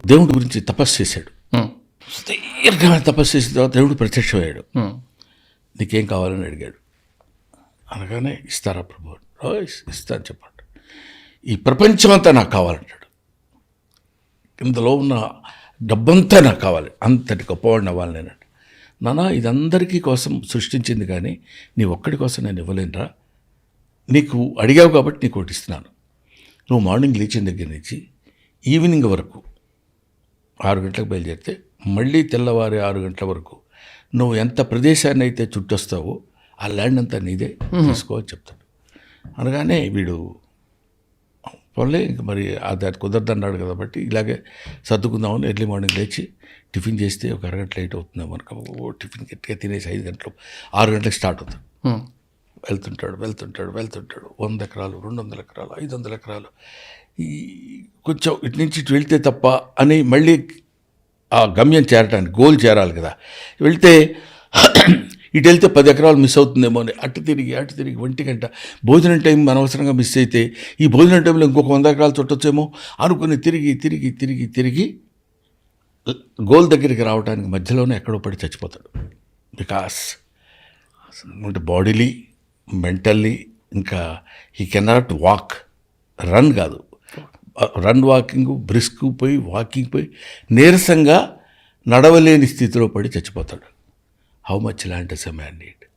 దేవుడి గురించి తపస్సు చేశాడు. దీర్ఘమైన తపస్సు చేసిన తర్వాత దేవుడు ప్రత్యక్షమయ్యాడు. నీకేం కావాలని అడిగాడు. అనగానే ఇస్తారా ప్రభు? ఇస్తాను చెప్పండి. ఈ ప్రపంచం అంతా నాకు కావాలంటాడు. ఇందులో ఉన్న డబ్బంతా నాకు కావాలి, అంతటి గొప్పవాడిని అవ్వాలి నేనండి. నాన్న ఇదందరికీ కోసం సృష్టించింది కానీ నీ ఒక్కడి కోసం నేను ఇవ్వలేనురా. నీకు అడిగావు కాబట్టి నీకు ఒకటి ఇస్తున్నాను. నువ్వు మార్నింగ్ లేచిన దగ్గర నుంచి ఈవినింగ్ వరకు 6 గంటలకు బయలుదేరితే మళ్ళీ తెల్లవారి 6 గంటల వరకు నువ్వు ఎంత ప్రదేశాన్ని అయితే చుట్టొస్తావో ఆ ల్యాండ్ అంతా నీదే, తీసుకో అని చెప్తాడు. అనగానే వీడు పోన్లే ఇంక మరి అది కుదరదన్నాడు కాబట్టి ఇలాగే సర్దుకుందామని ఎర్లీ మార్నింగ్ లేచి టిఫిన్ చేస్తే ఒక అరగంట లేట్ అవుతుంది మనకు. టిఫిన్ గట్టిగా తినేసి 5 గంటలు 6 గంటలకు స్టార్ట్ అవుతుంది. వెళ్తుంటాడు 100 ఎకరాలు 200 ఎకరాలు 500 ఎకరాలు ఈ కొంచెం ఇటు నుంచి ఇటు వెళ్తే తప్ప అని మళ్ళీ ఆ గమ్యం చేరటానికి గోల్ చేరాలి కదా. వెళ్తే ఇటు వెళ్తే 10 ఎకరాలు మిస్ అవుతుందేమో అని అటు తిరిగి 1 గంట భోజనం టైం అనవసరంగా మిస్ అయితే ఈ భోజనం టైంలో ఇంకొక 100 ఎకరాలు చుట్టొచ్చేమో అనుకుని తిరిగి గోల్ దగ్గరికి రావడానికి మధ్యలోనే ఎక్కడో పడి చచ్చిపోతాడు. బికాస్ అంటే బాడీలీ మెంటల్లీ ఇంకా హీ కెనాట్ వాక్, రన్ కాదు, వాకింగ్ బ్రిస్క్ పోయి వాకింగ్ పోయి నీరసంగా నడవలేని స్థితిలో పడి చచ్చిపోతాడు. How much land does a man need?